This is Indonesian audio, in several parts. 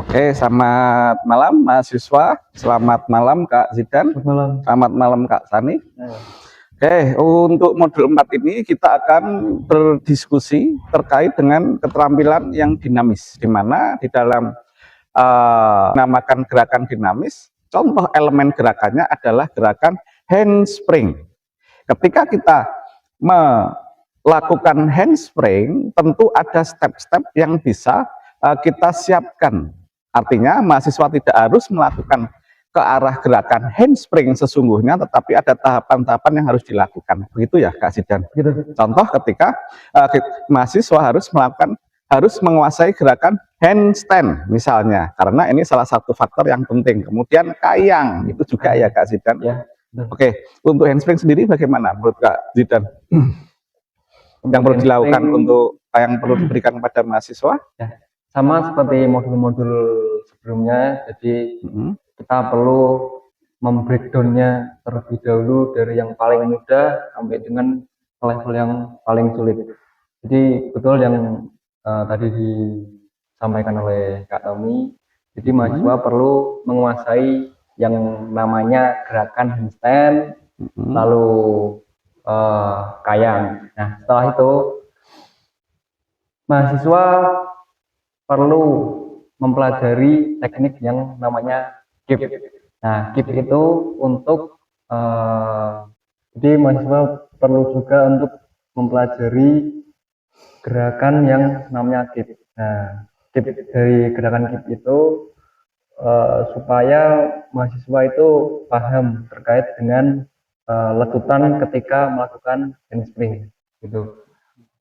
Oke, selamat malam mahasiswa. Selamat malam Kak Zidan. Selamat malam Kak Sani. Oke, untuk modul 4 ini kita akan berdiskusi terkait dengan keterampilan yang dinamis, di mana di dalam namakan gerakan dinamis, contoh elemen gerakannya adalah gerakan handspring. Ketika kita melakukan handspring, tentu ada step-step yang bisa kita siapkan. Artinya mahasiswa tidak harus melakukan ke arah gerakan handspring sesungguhnya, tetapi ada tahapan-tahapan yang harus dilakukan. Begitu ya Kak Zidan? Contoh ketika mahasiswa harus menguasai gerakan handstand misalnya, karena ini salah satu faktor yang penting. Kemudian kayang, itu juga ya Kak Zidan? Ya. Oke, untuk handspring sendiri bagaimana menurut Kak Zidan? Yang perlu dilakukan untuk yang perlu diberikan kepada mahasiswa? Ya, sama seperti modul-modul sebelumnya, jadi kita perlu membreakdownnya terlebih dahulu dari yang paling mudah sampai dengan level yang paling sulit. Jadi betul yang tadi disampaikan oleh Kak Tommy, jadi mahasiswa perlu menguasai yang namanya gerakan handstand, lalu kayang. Nah, setelah itu mahasiswa perlu mempelajari teknik yang namanya kip. Nah, kip itu untuk jadi mahasiswa perlu juga untuk mempelajari gerakan yang namanya kip. Nah, kip dari gerakan kip itu supaya mahasiswa itu paham terkait dengan letupan ketika melakukan handspring gitu.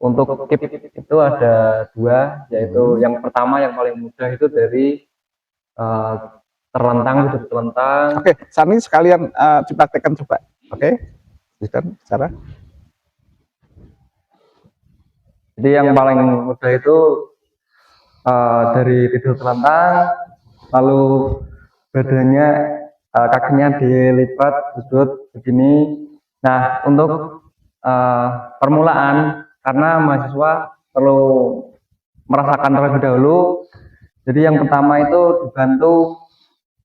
Untuk kip itu ada dua, yaitu yang pertama yang paling mudah itu dari terlentang, duduk terlentang. Oke, Sani sekalian dipraktekkan coba. Oke, Zidan cara. Jadi yang paling mudah itu dari tidur terlentang, lalu badannya kakinya dilipat duduk begini. Nah, untuk permulaan, karena mahasiswa perlu merasakan terlebih dahulu, jadi yang pertama itu dibantu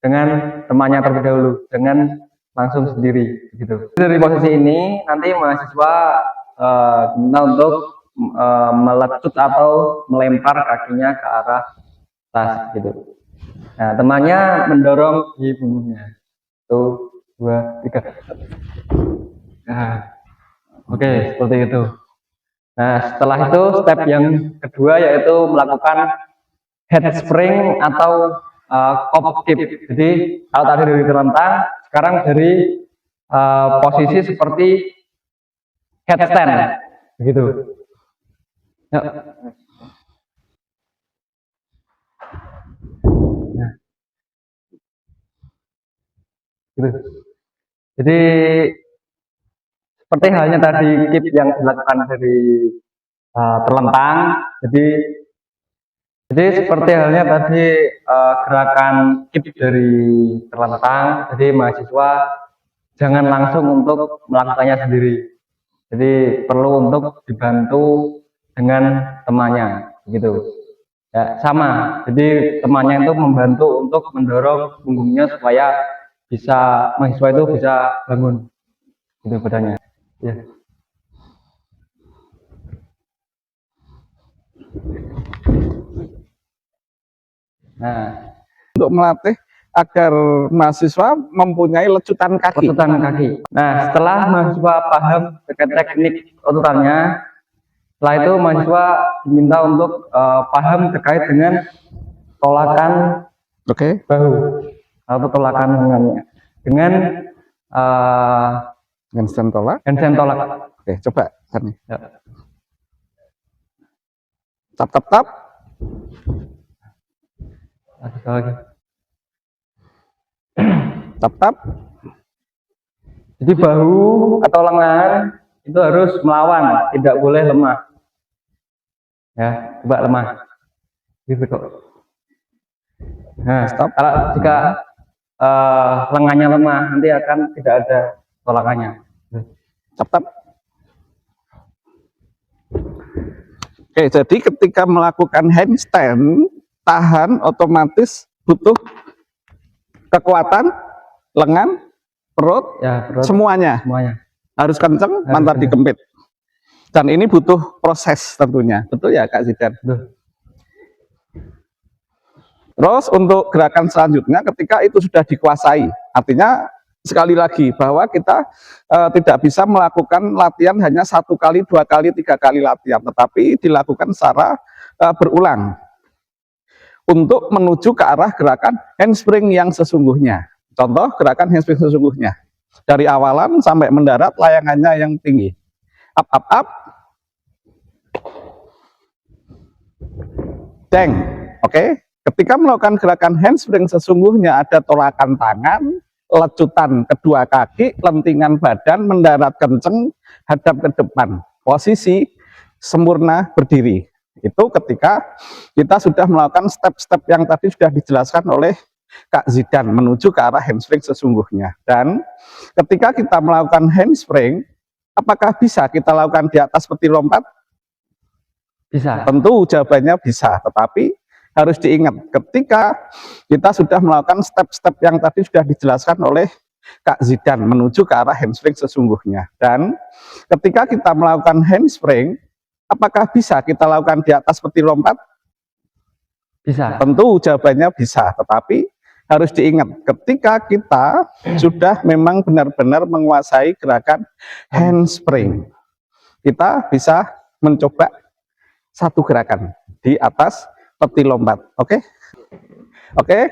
dengan temannya terlebih dahulu, dengan langsung sendiri gitu. Dari posisi ini nanti mahasiswa diminta untuk melecut atau melempar kakinya ke arah atas gitu. Nah, temannya mendorong di punggungnya. 1, 2, 3. Nah, oke, seperti itu. Nah, setelah itu step yang kedua yaitu melakukan handspring atau cop kip. Jadi kalau tadi dari terlentang, sekarang dari posisi seperti headstand, begitu. Nah, gitu. Jadi seperti halnya tadi kip yang dilakukan dari terlentang, jadi seperti halnya tadi gerakan kip dari terlentang, jadi mahasiswa jangan langsung untuk melakukannya sendiri. Jadi perlu untuk dibantu dengan temannya, gitu. Ya, sama. Jadi temannya itu membantu untuk mendorong punggungnya supaya mahasiswa itu bisa bangun, gitu badannya. Ya. Nah, untuk melatih agar mahasiswa mempunyai lecutan kaki. Nah, setelah mahasiswa paham terkait teknik lecutannya, setelah itu mahasiswa diminta untuk paham terkait dengan tolakan bahu atau tolakan lengannya dengan handstand tolak. Oke, coba Sani. Ya. Tap. Lagi. Tap. Jadi bahu atau lengan itu harus melawan, tidak boleh lemah. Ya, coba lemah. Gitu kok. Nah, kalau jika lengannya lemah, nanti akan tidak ada tolakannya. Tap. Oke, jadi ketika melakukan handstand tahan otomatis butuh kekuatan lengan, perut, Ya, perut, semuanya semuanya. harus kenceng, Harus mantar kenceng. dikempit. Dan ini butuh proses tentunya, betul ya Kak Zidan? Betul. Terus untuk gerakan selanjutnya ketika itu sudah dikuasai, artinya sekali lagi bahwa kita tidak bisa melakukan latihan hanya 1 kali, 2 kali, 3 kali latihan, tetapi dilakukan secara berulang untuk menuju ke arah gerakan handspring yang sesungguhnya. Contoh gerakan handspring sesungguhnya dari awalan sampai mendarat layangannya yang tinggi, up up up, deng. Oke. Ketika melakukan gerakan handspring sesungguhnya ada tolakan tangan, lecutan kedua kaki, lentingan badan, mendarat kenceng, hadap ke depan. Posisi sempurna berdiri. Itu ketika kita sudah melakukan step-step yang tadi sudah dijelaskan oleh Kak Zidan menuju ke arah handspring sesungguhnya. Dan ketika kita melakukan handspring, apakah bisa kita lakukan di atas peti lompat? Bisa. Tentu jawabannya bisa, tetapi harus diingat ketika kita sudah melakukan step-step yang tadi sudah dijelaskan oleh Kak Zidan menuju ke arah handspring sesungguhnya. Dan ketika kita melakukan handspring, apakah bisa kita lakukan di atas peti lompat? Bisa. Tentu jawabannya bisa, tetapi harus diingat ketika kita sudah memang benar-benar menguasai gerakan handspring, kita bisa mencoba satu gerakan di atas peti lompat. Oke,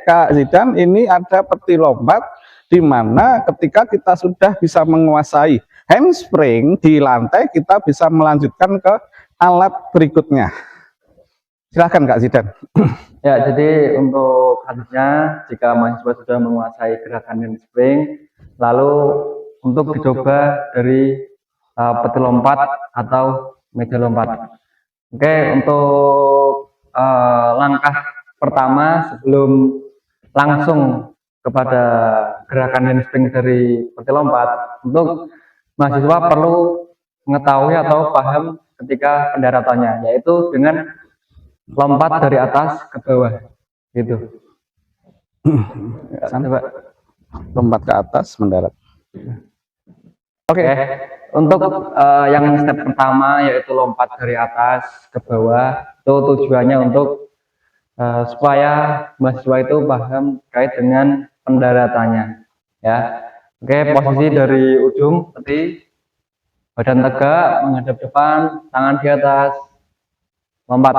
Kak Zidan, ini ada peti lompat di mana ketika kita sudah bisa menguasai handspring di lantai, kita bisa melanjutkan ke alat berikutnya. Silahkan Kak Zidan. Ya, jadi untuk selanjutnya jika mahasiswa sudah menguasai gerakan handspring, lalu untuk dicoba dari peti lompat atau meja lompat. Oke, untuk langkah pertama sebelum langsung kepada gerakan handspring dari peti lompat, untuk mahasiswa perlu mengetahui atau paham ketika pendaratannya, yaitu dengan lompat dari atas ke bawah, gitu. Coba lompat ke atas, mendarat. Oke. Untuk yang step pertama yaitu lompat dari atas ke bawah, itu tujuannya untuk supaya mahasiswa itu paham terkait dengan pendaratannya, ya. Oke, posisi dari ujung seperti badan tegak menghadap depan, tangan di atas, lompat.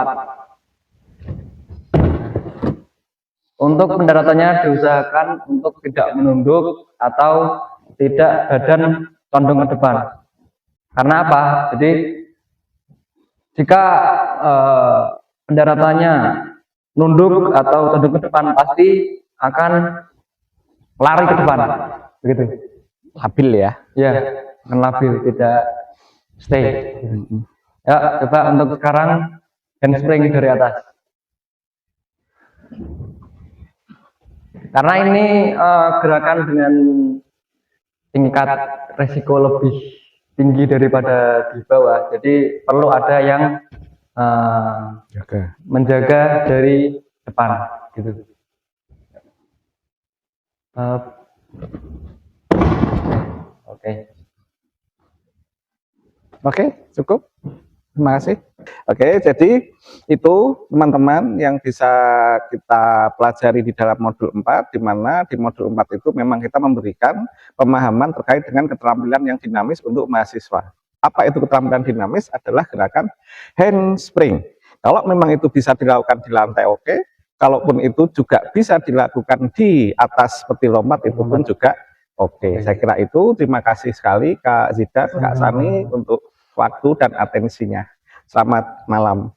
Untuk pendaratannya diusahakan untuk tidak menunduk atau tidak badan condong ke depan. Karena apa? Jadi jika pendaratannya nunduk atau condong ke depan, pasti akan lari ke depan, begitu. Labil ya? Ya, akan labil, tidak stay. Ya, coba untuk sekarang handspring dari atas. Karena ini gerakan dengan tingkat resiko lebih tinggi daripada di bawah, jadi perlu ada yang menjaga dari depan, gitu. Oke, cukup. Terima kasih. Oke, jadi itu teman-teman yang bisa kita pelajari di dalam modul 4, di mana di modul 4 itu memang kita memberikan pemahaman terkait dengan keterampilan yang dinamis untuk mahasiswa. Apa itu keterampilan dinamis? Adalah gerakan handspring. Kalau memang itu bisa dilakukan di lantai, oke. Kalaupun itu juga bisa dilakukan di atas peti lompat, itu pun juga oke. Saya kira itu. Terima kasih sekali Kak Zidan, Kak Sani untuk waktu dan atensinya. Selamat malam.